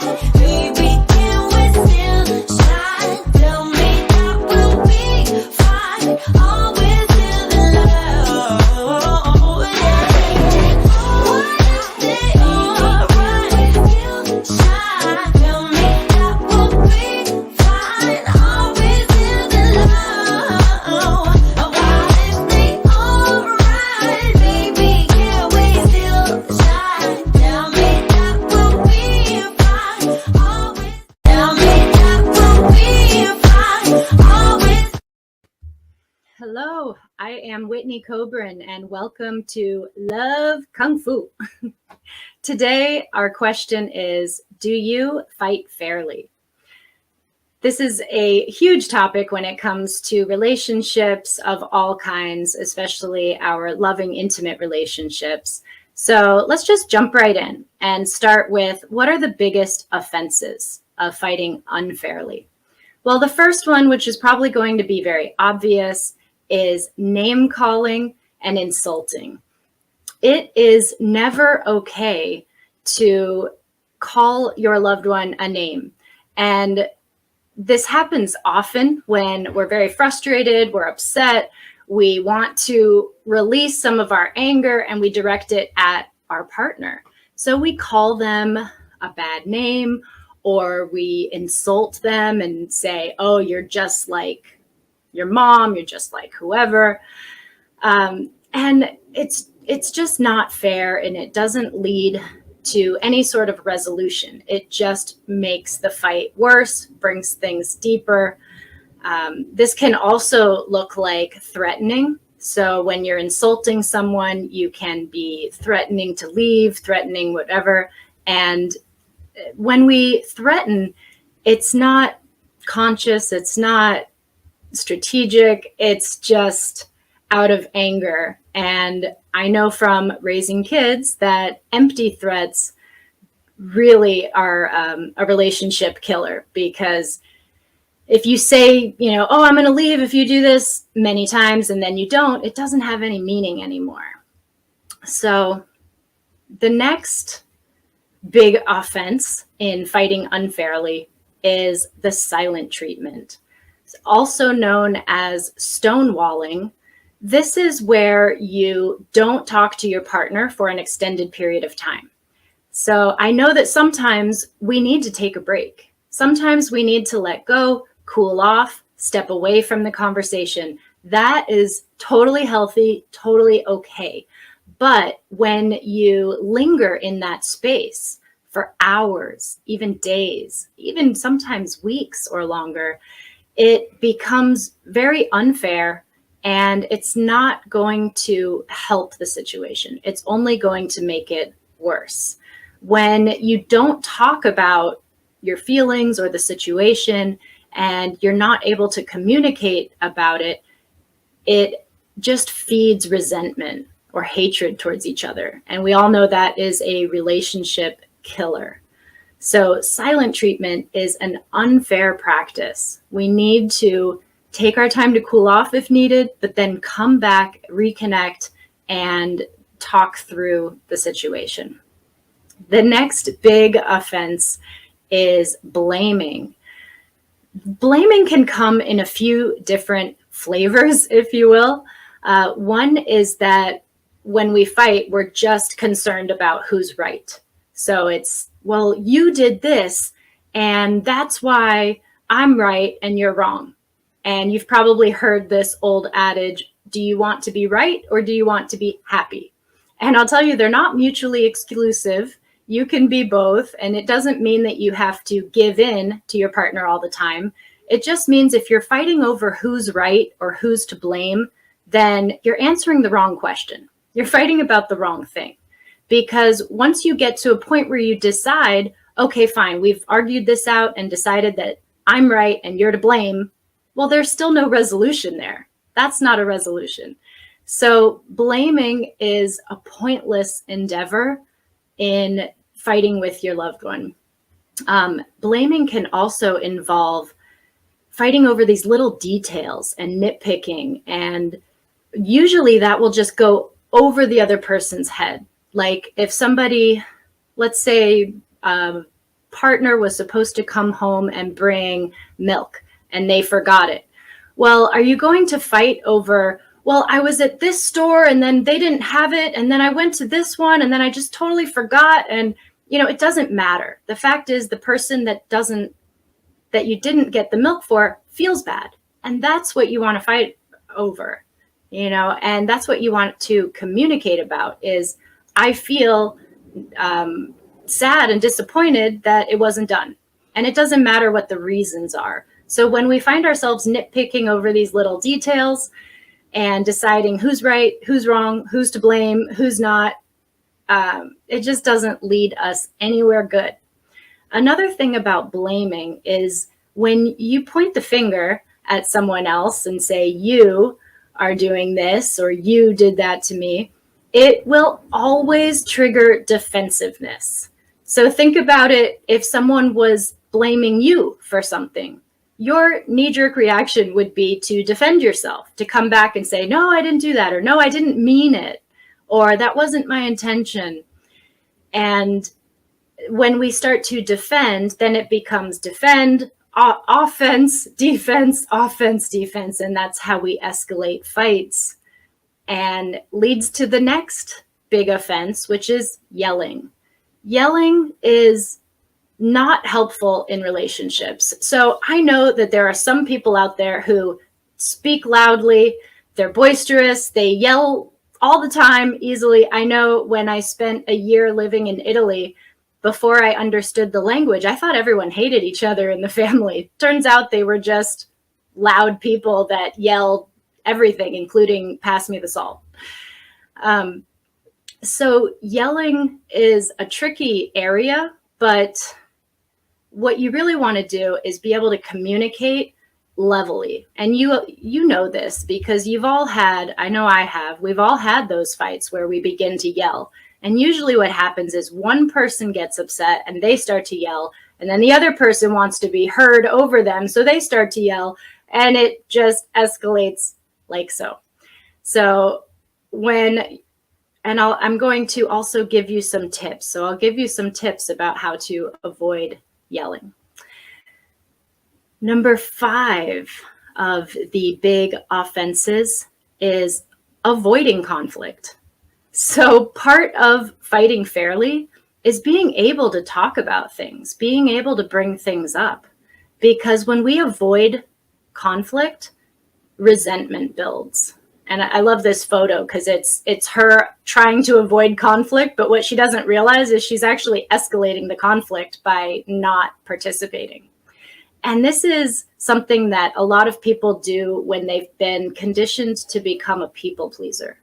Baby, can we still shine? Tell me that we'll be fine. Always feel the love. Yeah. What if they alright? Still shine. Tell me that we'll be fine. Always feel the love. What if they alright? Baby, can we still shine? Tell me that we'll be fine. Always. Tell me that we'll be fine. Always. Hello, I am Whitney Kobrin, and welcome to Love Kung Fu. Today, our question is, do you fight fairly? This is a huge topic when it comes to relationships of all kinds, especially our loving, intimate relationships. So let's just jump right in and start with, what are the biggest offenses of fighting unfairly? Well, the first one, which is probably going to be very obvious, is name calling and insulting. It is never okay to call your loved one a name. And this happens often when we're very frustrated, we're upset, we want to release some of our anger, and we direct it at our partner. So we call them a bad name, or we insult them and say, oh, you're just like your mom, you're just like whoever. And it's just not fair, and it doesn't lead to any sort of resolution. It just makes the fight worse, brings things deeper. This can also look like threatening. So when you're insulting someone, you can be threatening to leave, threatening whatever. And when we threaten, it's not conscious, it's not strategic, it's just out of anger. And I know from raising kids that empty threats really are a relationship killer, because if you say, oh, I'm going to leave if you do this many times, and then you don't, it doesn't have any meaning anymore. So the next big offense in fighting unfairly is the silent treatment. It's also known as stonewalling. This is where you don't talk to your partner for an extended period of time. So I know that sometimes we need to take a break. Sometimes we need to let go, cool off, step away from the conversation. That is totally healthy, totally okay. But when you linger in that space for hours, even days, even sometimes weeks or longer, it becomes very unfair, and it's not going to help the situation. It's only going to make it worse. When you don't talk about your feelings or the situation, and you're not able to communicate about it, it just feeds resentment or hatred towards each other. And we all know that is a relationship killer. So silent treatment is an unfair practice. We need to take our time to cool off if needed, but then come back, reconnect, and talk through the situation. The next big offense is blaming. Blaming can come in a few different flavors, if you will. One is that when we fight, we're just concerned about who's right. So it's, well, you did this, and that's why I'm right and you're wrong. And you've probably heard this old adage, do you want to be right or do you want to be happy? And I'll tell you, they're not mutually exclusive. You can be both, and it doesn't mean that you have to give in to your partner all the time. It just means if you're fighting over who's right or who's to blame, then you're answering the wrong question. You're fighting about the wrong thing. Because once you get to a point where you decide, okay, fine, we've argued this out and decided that I'm right and you're to blame, well, there's still no resolution there. That's not a resolution. So blaming is a pointless endeavor in fighting with your loved one. Blaming can also involve fighting over these little details and nitpicking, and usually that will just go over the other person's head. Like if somebody, let's say, partner was supposed to come home and bring milk and they forgot it. Well, are you going to fight over, well, I was at this store and then they didn't have it, and then I went to this one and then I just totally forgot? And it doesn't matter. The fact is, the person that you didn't get the milk for feels bad, and that's what you want to fight over, and that's what you want to communicate about is, I feel sad and disappointed that it wasn't done. And it doesn't matter what the reasons are. So when we find ourselves nitpicking over these little details and deciding who's right, who's wrong, who's to blame, who's not, it just doesn't lead us anywhere good. Another thing about blaming is when you point the finger at someone else and say, you are doing this or you did that to me, it will always trigger defensiveness. So think about it. If someone was blaming you for something, your knee-jerk reaction would be to defend yourself, to come back and say, no, I didn't do that, or no, I didn't mean it, or that wasn't my intention. And when we start to defend, then it becomes defend, offense, defense, offense, defense, and that's how we escalate fights, and leads to the next big offense, which is yelling. Yelling is not helpful in relationships. So I know that there are some people out there who speak loudly, they're boisterous, they yell all the time easily. I know when I spent a year living in Italy, before I understood the language, I thought everyone hated each other in the family. Turns out they were just loud people that yelled everything, including pass me the salt. So yelling is a tricky area, but what you really want to do is be able to communicate levelly. And you know this because you've all had, I know I have, we've all had those fights where we begin to yell. And usually what happens is one person gets upset and they start to yell, and then the other person wants to be heard over them, so they start to yell, and it just escalates like so. So I'm going to also give you some tips. So I'll give you some tips about how to avoid yelling. Number 5 of the big offenses is avoiding conflict. So part of fighting fairly is being able to talk about things, being able to bring things up. Because when we avoid conflict, resentment builds. And I love this photo because it's her trying to avoid conflict, but what she doesn't realize is she's actually escalating the conflict by not participating. And this is something that a lot of people do when they've been conditioned to become a people pleaser.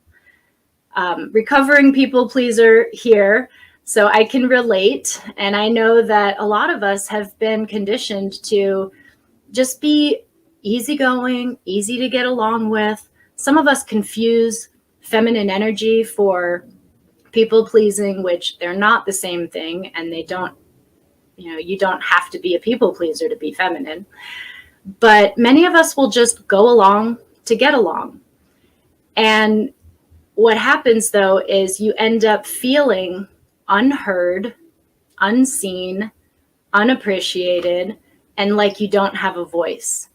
Recovering people pleaser here, so I can relate. And I know that a lot of us have been conditioned to just be easygoing, easy to get along with. Some of us confuse feminine energy for people pleasing, which they're not the same thing, and they don't, you don't have to be a people pleaser to be feminine. But many of us will just go along to get along. And what happens though is you end up feeling unheard, unseen, unappreciated, and like you don't have a voice.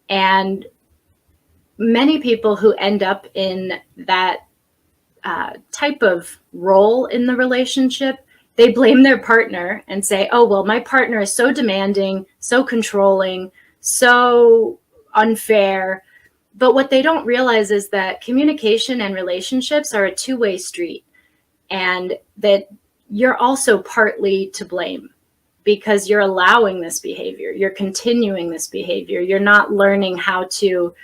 And many people who end up in that type of role in the relationship, they blame their partner and say, oh, well, my partner is so demanding, so controlling, so unfair. But what they don't realize is that communication and relationships are a two-way street, and that you're also partly to blame because you're allowing this behavior. You're continuing this behavior. You're not learning how to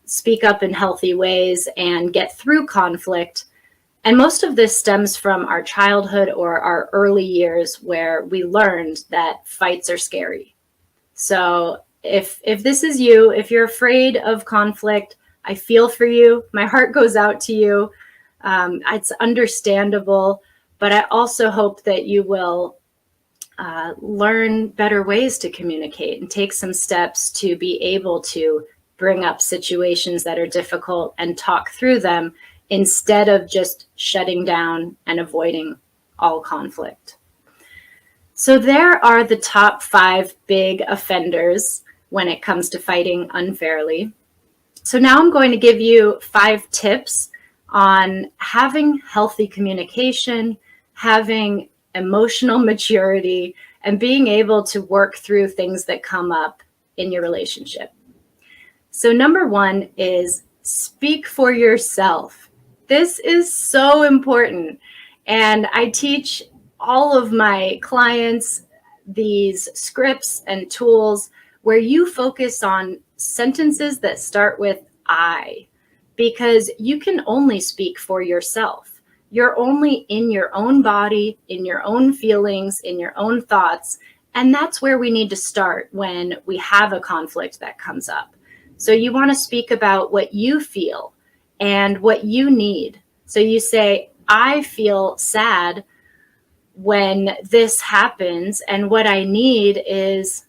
speak up in healthy ways and get through conflict. And most of this stems from our childhood or our early years where we learned that fights are scary. So if this is you, if you're afraid of conflict, I feel for you. My heart goes out to you. It's understandable, but I also hope that you will learn better ways to communicate and take some steps to be able to bring up situations that are difficult and talk through them instead of just shutting down and avoiding all conflict. So there are the top 5 big offenders when it comes to fighting unfairly. So now I'm going to give you 5 tips on having healthy communication, having emotional maturity, and being able to work through things that come up in your relationship. So number 1 is speak for yourself. This is so important. And I teach all of my clients these scripts and tools where you focus on sentences that start with I, because you can only speak for yourself. You're only in your own body, in your own feelings, in your own thoughts. And that's where we need to start when we have a conflict that comes up. So you want to speak about what you feel and what you need. So you say, I feel sad when this happens, and what I need is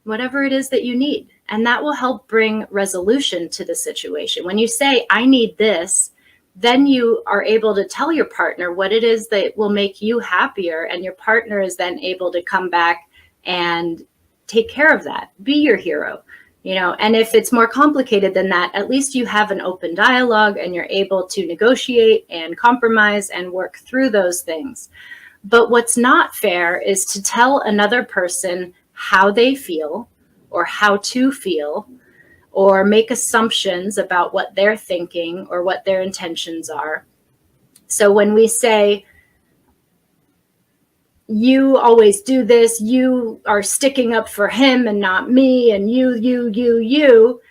whatever it is that you need. And that will help bring resolution to the situation. When you say, I need this, then you are able to tell your partner what it is that will make you happier. And your partner is then able to come back and take care of that. Be your hero. And if it's more complicated than that, at least you have an open dialogue and you're able to negotiate and compromise and work through those things. But what's not fair is to tell another person how they feel or how to feel, or make assumptions about what they're thinking or what their intentions are. So when we say, you always do this, you are sticking up for him and not me, and you,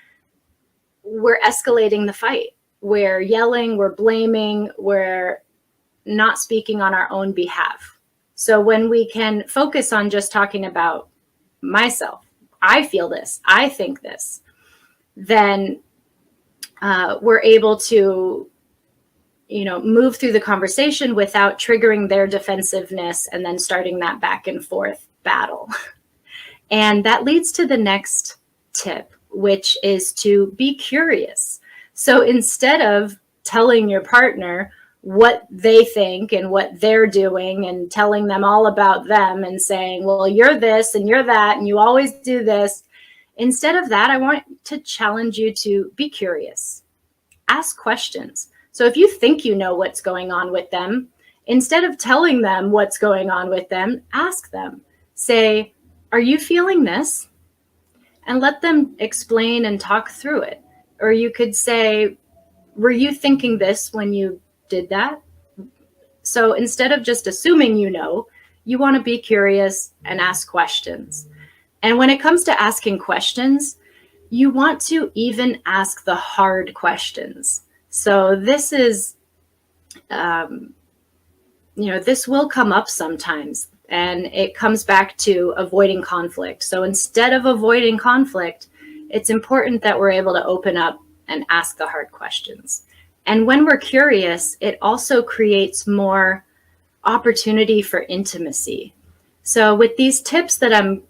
we're escalating the fight. We're yelling, we're blaming, we're not speaking on our own behalf. So when we can focus on just talking about myself, I feel this, I think this, then we're able to move through the conversation without triggering their defensiveness and then starting that back and forth battle. And that leads to the next tip, which is to be curious. So instead of telling your partner what they think and what they're doing and telling them all about them and saying, well, you're this and you're that and you always do this, instead of that, I want to challenge you to be curious. Ask questions. So if you think you know what's going on with them, instead of telling them what's going on with them, ask them. Say, are you feeling this? And let them explain and talk through it. Or you could say, were you thinking this when you did that? So instead of just assuming you want to be curious and ask questions. And when it comes to asking questions, you want to even ask the hard questions. So this is, this will come up sometimes, and it comes back to avoiding conflict. So instead of avoiding conflict, it's important that we're able to open up and ask the hard questions. And when we're curious, it also creates more opportunity for intimacy. So with these tips that I'm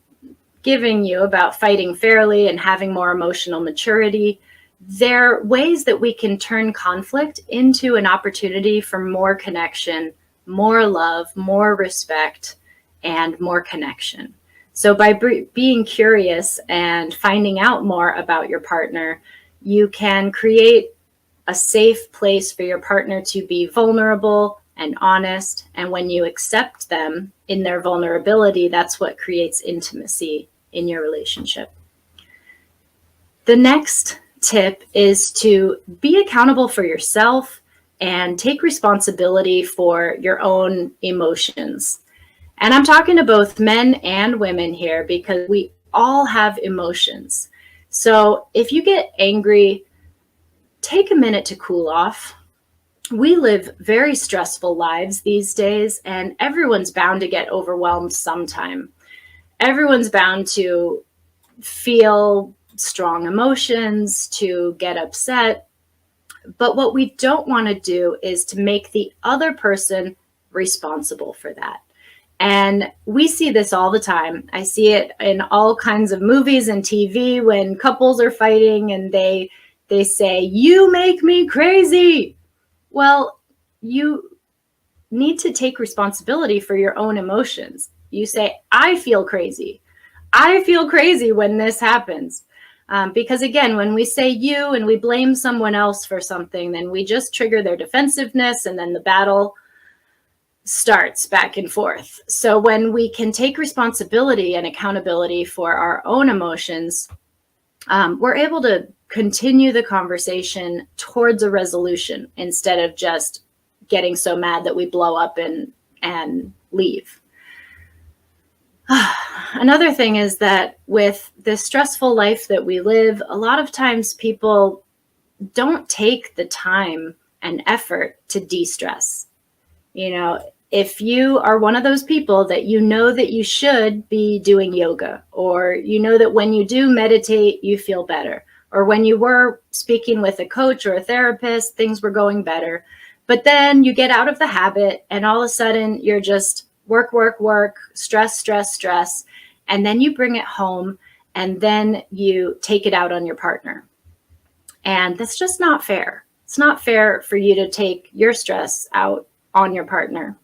giving you about fighting fairly and having more emotional maturity, they're ways that we can turn conflict into an opportunity for more connection, more love, more respect, and more connection. So by being curious and finding out more about your partner, you can create a safe place for your partner to be vulnerable and honest. And when you accept them in their vulnerability, that's what creates intimacy in your relationship. The next tip is to be accountable for yourself and take responsibility for your own emotions. And I'm talking to both men and women here because we all have emotions. So if you get angry, take a minute to cool off. We live very stressful lives these days, and everyone's bound to get overwhelmed sometime. Everyone's bound to feel strong emotions, to get upset. But what we don't want to do is to make the other person responsible for that. And we see this all the time. I see it in all kinds of movies and TV when couples are fighting and they say, you make me crazy. Well, you need to take responsibility for your own emotions. You say, I feel crazy. I feel crazy when this happens. Because again, when we say you and we blame someone else for something, then we just trigger their defensiveness, and then the battle starts back and forth. So when we can take responsibility and accountability for our own emotions, we're able to continue the conversation towards a resolution instead of just getting so mad that we blow up and leave. Another thing is that with this stressful life that we live, a lot of times people don't take the time and effort to de-stress. You know, if you are one of those people that you know that you should be doing yoga, or you know that when you do meditate, you feel better, or when you were speaking with a coach or a therapist, things were going better. But then you get out of the habit and all of a sudden you're just work, stress. And then you bring it home and then you take it out on your partner. And that's just not fair. It's not fair for you to take your stress out on your partner.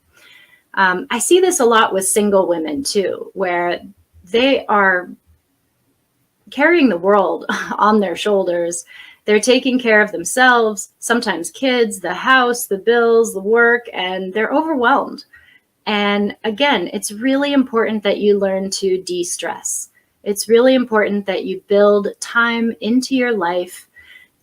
I see this a lot with single women too, where they are carrying the world on their shoulders. They're taking care of themselves, sometimes kids, the house, the bills, the work, and they're overwhelmed. And again, it's really important that you learn to de-stress. It's really important that you build time into your life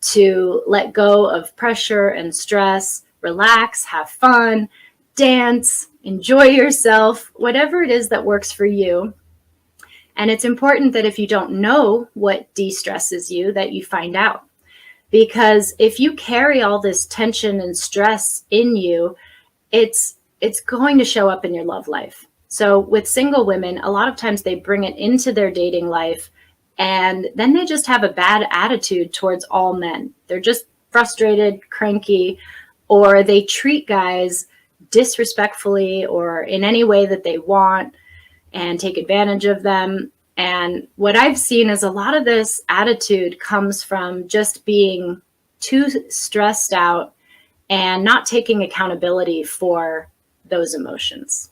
to let go of pressure and stress, relax, have fun, dance, enjoy yourself, whatever it is that works for you. And it's important that if you don't know what de-stresses you, that you find out. Because if you carry all this tension and stress in you, it's going to show up in your love life. So with single women, a lot of times they bring it into their dating life, and then they just have a bad attitude towards all men. They're just frustrated, cranky, or they treat guys disrespectfully or in any way that they want and take advantage of them. And what I've seen is a lot of this attitude comes from just being too stressed out and not taking accountability for those emotions.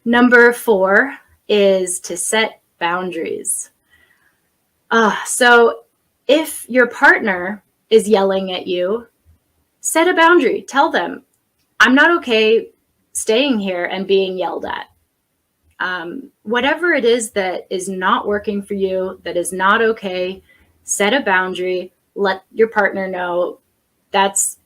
Number 4 is to set boundaries. So if your partner is yelling at you, set a boundary. Tell them, I'm not okay staying here and being yelled at. Whatever it is that is not working for you, that is not okay, set a boundary. Let your partner know that's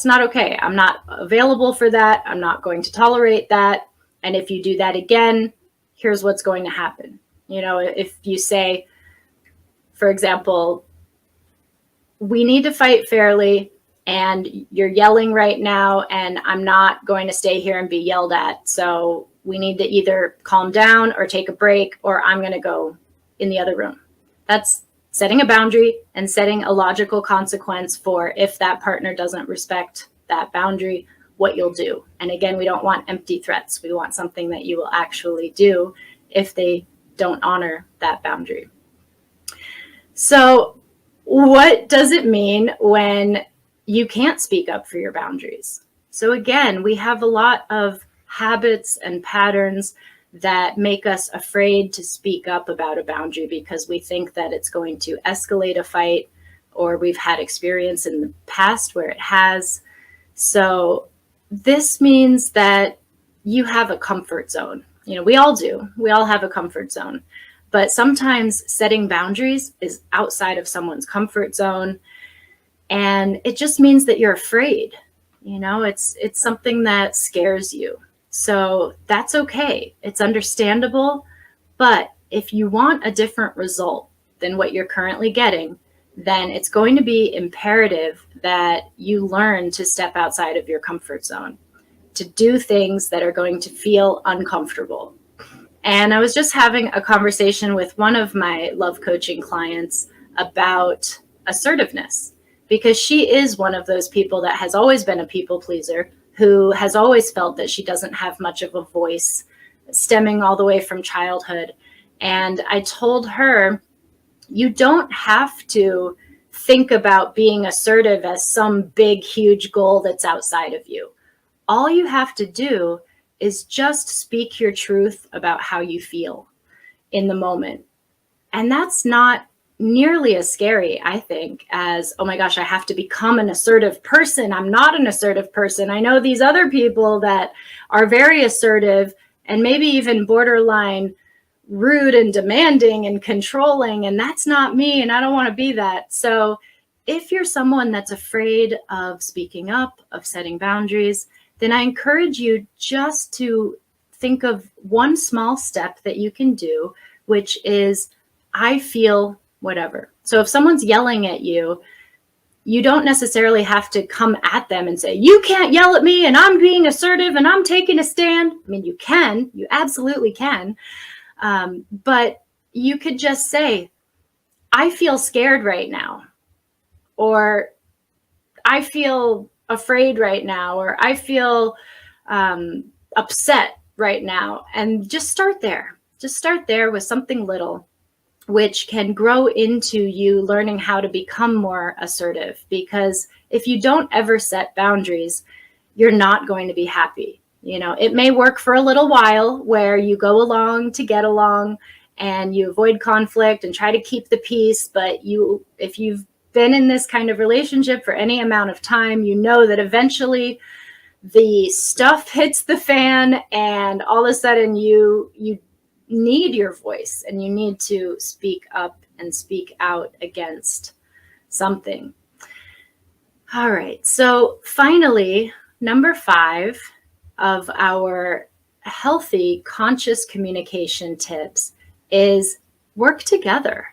not okay. I'm not available for that. I'm not going to tolerate that. And if you do that again, here's what's going to happen. You know, if you say, for example, we need to fight fairly, and you're yelling right now, and I'm not going to stay here and be yelled at. So we need to either calm down or take a break, or I'm going to go in the other room. That's setting a boundary and setting a logical consequence for if that partner doesn't respect that boundary, what you'll do. And again, we don't want empty threats. We want something that you will actually do if they don't honor that boundary. So what does it mean when you can't speak up for your boundaries? So again, we have a lot of habits and patterns that make us afraid to speak up about a boundary because we think that it's going to escalate a fight, or we've had experience in the past where it has. So this means that you have a comfort zone. You know, we all do. We all have a comfort zone. But sometimes setting boundaries is outside of someone's comfort zone. And it just means that you're afraid. You know, it's something that scares you. So that's okay. It's understandable. But if you want a different result than what you're currently getting, then it's going to be imperative that you learn to step outside of your comfort zone, to do things that are going to feel uncomfortable. And I was just having a conversation with one of my love coaching clients about assertiveness, because she is one of those people that has always been a people pleaser, who has always felt that she doesn't have much of a voice, stemming all the way from childhood. And I told her, you don't have to think about being assertive as some big, huge goal that's outside of you. All you have to do is just speak your truth about how you feel in the moment. And that's not nearly as scary, I think, as, oh my gosh, I have to become an assertive person. I'm not an assertive person. I know these other people that are very assertive and maybe even borderline rude and demanding and controlling, and that's not me, and I don't want to be that. So if you're someone that's afraid of speaking up, of setting boundaries, then I encourage you just to think of one small step that you can do, which is, I feel whatever. So if someone's yelling at you, you don't necessarily have to come at them and say, you can't yell at me and I'm being assertive and I'm taking a stand. I mean, you can, you absolutely can. But you could just say, I feel scared right now, or I feel afraid right now, or I feel upset right now. And just start there. Just start there with something little, which can grow into you learning how to become more assertive. Because if you don't ever set boundaries, you're not going to be happy. You know, it may work for a little while where you go along to get along and you avoid conflict and try to keep the peace. But if you've been in this kind of relationship for any amount of time, you know that eventually the stuff hits the fan and all of a sudden you need your voice and you need to speak up and speak out against something. All right. So finally, number 5 of our healthy, conscious communication tips is work together.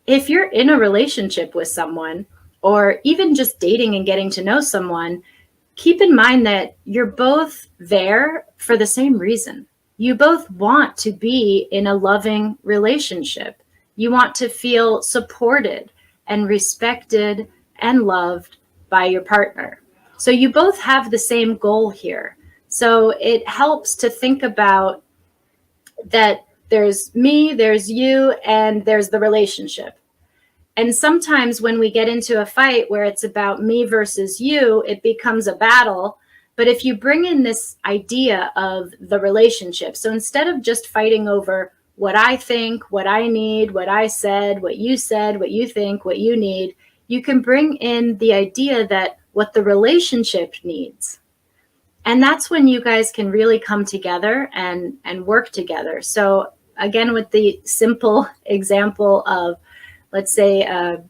If you're in a relationship with someone, or even just dating and getting to know someone, keep in mind that you're both there for the same reason. You both want to be in a loving relationship. You want to feel supported and respected and loved by your partner. So you both have the same goal here. So it helps to think about that there's me, there's you, and there's the relationship. And sometimes when we get into a fight where it's about me versus you, it becomes a battle. But if you bring in this idea of the relationship, so instead of just fighting over what I think, what I need, what I said, what you think, what you need, you can bring in the idea that what the relationship needs. And that's when you guys can really come together and work together. So again, with the simple example of, let's say a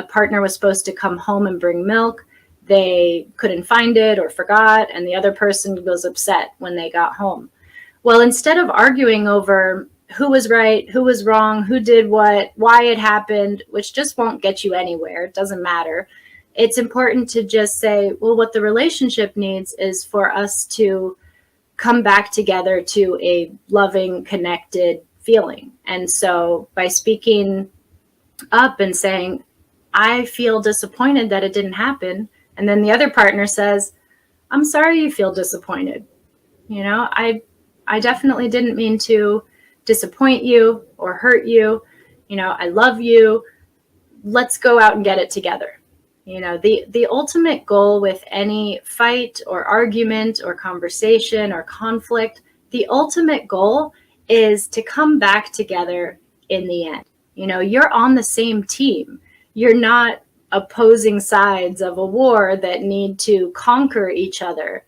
partner was supposed to come home and bring milk. They couldn't find it or forgot, and the other person was upset when they got home. Well, instead of arguing over who was right, who was wrong, who did what, why it happened, which just won't get you anywhere, it doesn't matter. It's important to just say, well, what the relationship needs is for us to come back together to a loving, connected feeling. And so by speaking up and saying, I feel disappointed that it didn't happen. And then the other partner says, I'm sorry you feel disappointed. You know, I definitely didn't mean to disappoint you or hurt you. You know, I love you. Let's go out and get it together. You know, the ultimate goal with any fight or argument or conversation or conflict, the ultimate goal is to come back together in the end. You know, you're on the same team. You're not opposing sides of a war that need to conquer each other.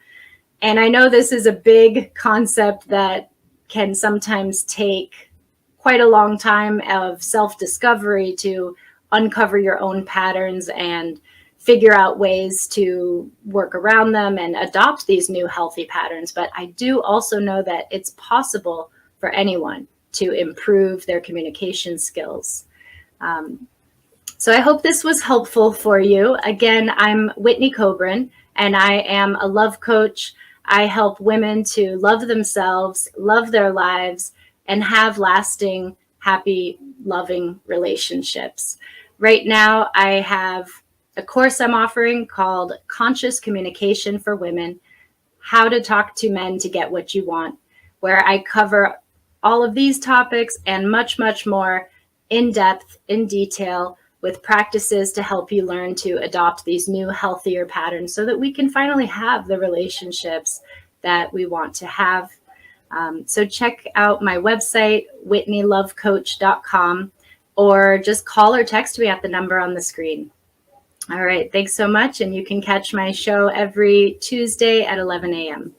And I know this is a big concept that can sometimes take quite a long time of self-discovery to uncover your own patterns and figure out ways to work around them and adopt these new healthy patterns. But I do also know that it's possible for anyone to improve their communication skills. So I hope this was helpful for you. Again, I'm Whitney Kobrin, and I am a love coach. I help women to love themselves, love their lives, and have lasting, happy, loving relationships. Right now, I have a course I'm offering called Conscious Communication for Women, How to Talk to Men to Get What You Want, where I cover all of these topics and much, much more in depth, in detail, with practices to help you learn to adopt these new, healthier patterns so that we can finally have the relationships that we want to have. So check out my website, whitneylovecoach.com, or just call or text me at the number on the screen. All right, thanks so much. And you can catch my show every Tuesday at 11 a.m.